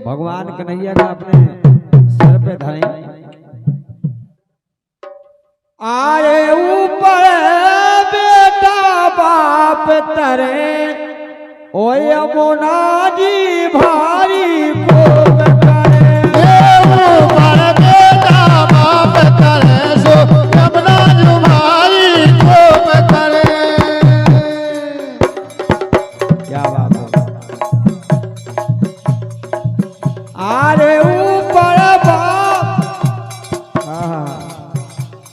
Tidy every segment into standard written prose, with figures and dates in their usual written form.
भगवान कन्हैया का अपने सर पे धरे। आरे ऊपर बेटा बाप तरे ओ यमुना जी भारी कोप करे। ऊपर बेटा बाप तरे सो यमुना जी भारी कोप करे। क्या बात है। आरे ऊपर बाप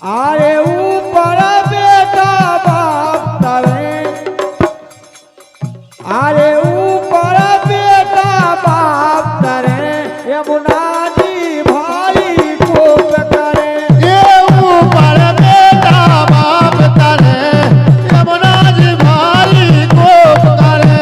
आरे ऊपर बेटा बाप तरे आरे ऊपर बेटा बाप तरे यमुना जी भारी कोप करे। ऊपर बेटा बाप तरे यमुना जी भारी कोप करे।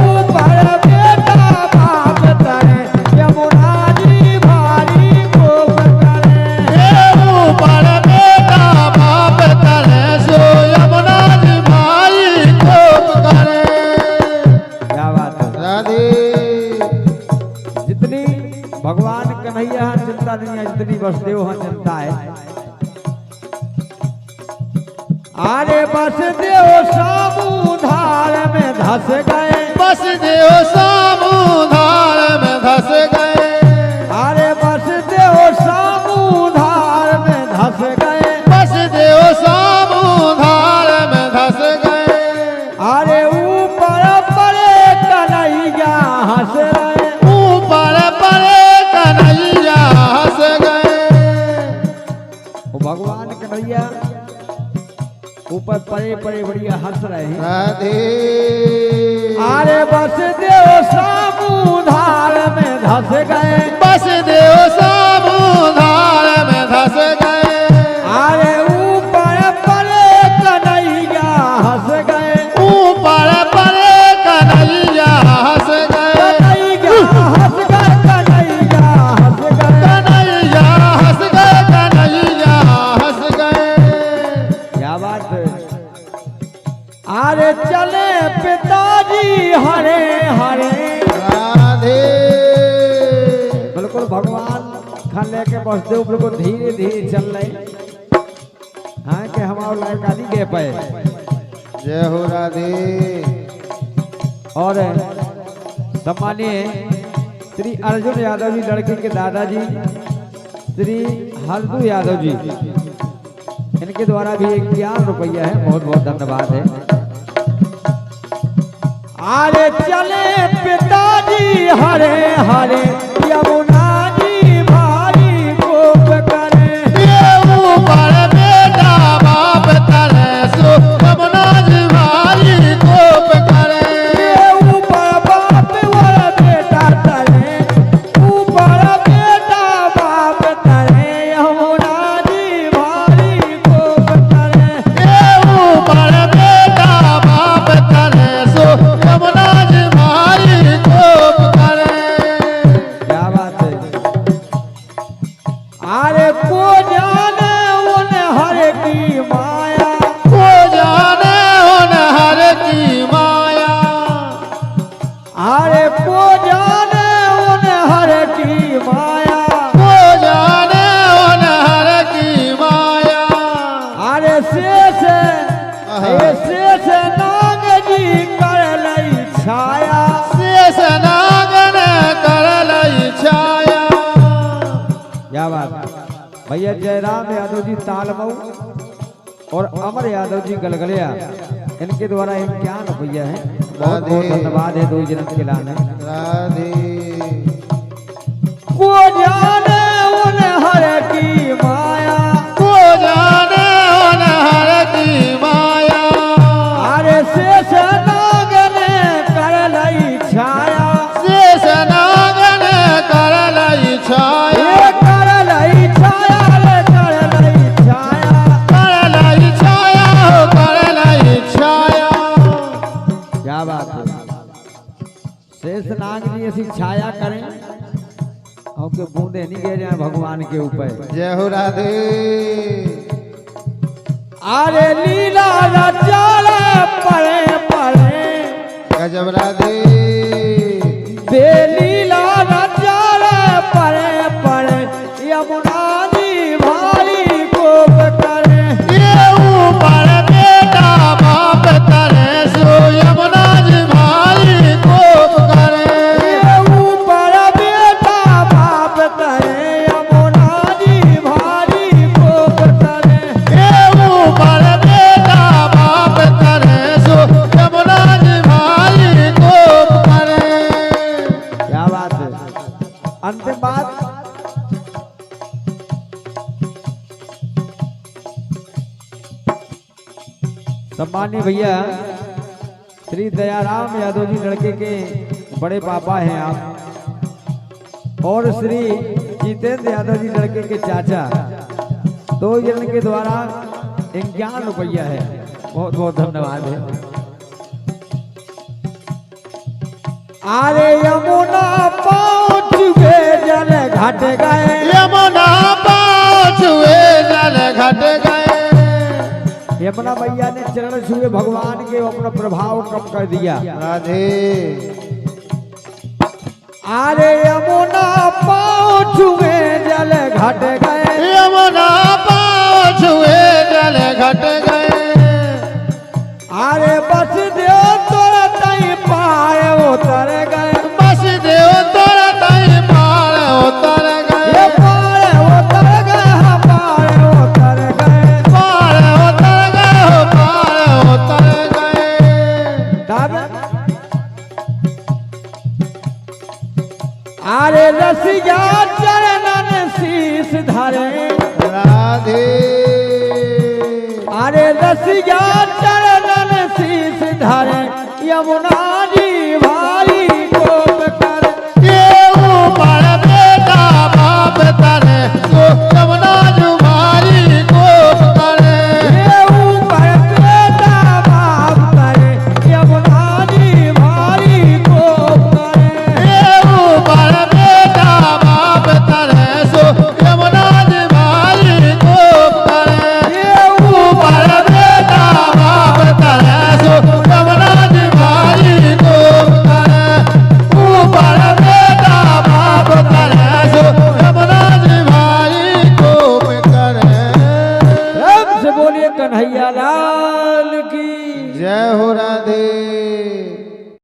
ऊपर बेटा बाप तरे यमुना जी भारी कोप करे। ऊपर बेटा बाप तरे सो यमुना जी भारी कोप करे। क्या बात है। राधे जितनी भगवान कन्हैया चिंता नहीं है, जितनी वसुदेव हाँ चिंता है। आरे वसुदेव समुधार में धस गए। वसुदेव समुधार में धस गए। आरे वसुदेव समुधार में धस गए। वसुदेव समुधार में धस गए। आरे ऊपर पड़े कन्हैया हंस रहे। ऊपर पड़े कन्हैया हंस गए। वो भगवान कन्हैया ऊपर पड़े पड़े बढ़िया हंस रहे हैं। राधे आरे वसुदेव समुधार में धस गए। वसुदेव समुधार में धस गए। आरे ऊपर पड़े कन्हैया हंस गए। ऊपर पड़े कन्हैया हंस गए। कन्हैया हंस गए। कन्हैया हंस गए। कन्हैया हंस गए। कन्हैया हंस गए। क्या बात है। आरे चले पिताजी हरे हरे। राधे बिल्कुल भगवान खान लेके बसदेव बिल्कुल धीरे धीरे चल रहे। हाँ कि हमारा लड़का नहीं दे पाए। जय हो राधे। और सम्मानीय श्री अर्जुन यादव जी लड़की के दादाजी श्री हरदू यादव जी, इनके द्वारा भी 11 रुपया है। बहुत बहुत धन्यवाद है। आरे चले पिताजी हरे हरे यमुना जी भारी कोप करे। ऊपर बेटा बाप तरे सो यमुना जी भारी कोप करे। ऊपर बाप वाला बेटा तरे ऊपर बेटा बाप तरे यमुना जी भारी कोप करे। ऊपर बेटा बाप तरे सो यमुना जी भारी कोप करे। क्या बात है। आरे को जाने उन हर की माया। को जाने उन हर की माया। आरे को जाने उन हर की माया। को जाने उन हर की माया। अरे शेष नाग जी कर लई छाया। शेष नागन कर लई छाया। क्या बात है। भैया जयराम यादव जी तालमऊ और अमर यादव जी गलगलिया, इनके द्वारा 51 रुपया है। बहुत बहुत धन्यवाद है। 2 जन्म के लाने। राधे को जाने उन हर की माया। को जाने उन हर की माया। अरे शेष नागन कर लई छाया। शेष नागन कर लई छाया। ये कर लई छाया। रे कर लई छाया। कर लई छाया। हो कर लई छाया। क्या बात है। शेष नाग जी ऐसी छाया करें और के बूंदे नहीं गिर जाए भगवान के ऊपर। जय हो राधे। अरे लीला रचाले पड़े पड़े गजब राधे। बेलीला रचा अंतिम बात सम्मानीय भैया श्री दयाराम यादव जी लड़के के बड़े पापा हैं आप, और श्री जितेंद्र यादव जी लड़के के चाचा, दो जन के द्वारा 51 रुपया है। बहुत बहुत धन्यवाद है। अरे यमुना पहुँचे जल घाट गए, यमुना पहुँचे जल घाट गए। यमुना मैया ने चरण छुए भगवान के, अपना प्रभाव कम कर दिया। राधे। अरे यमुना पहुँचे जल घाट गए, यमुना पहुँचे जल घाट गए। अरे बस देव तोरा तई पाए उतर गए, बस देव तोरा तई पार उतर गए। ये पाए उतर गए, हाँ पाए उतर गए, पार उतर गए, पार उतर गए। तब अरे रसिया चरणन शीस धरे, राधे। अरे रसिया चरणन शीस धरे, यमुना जी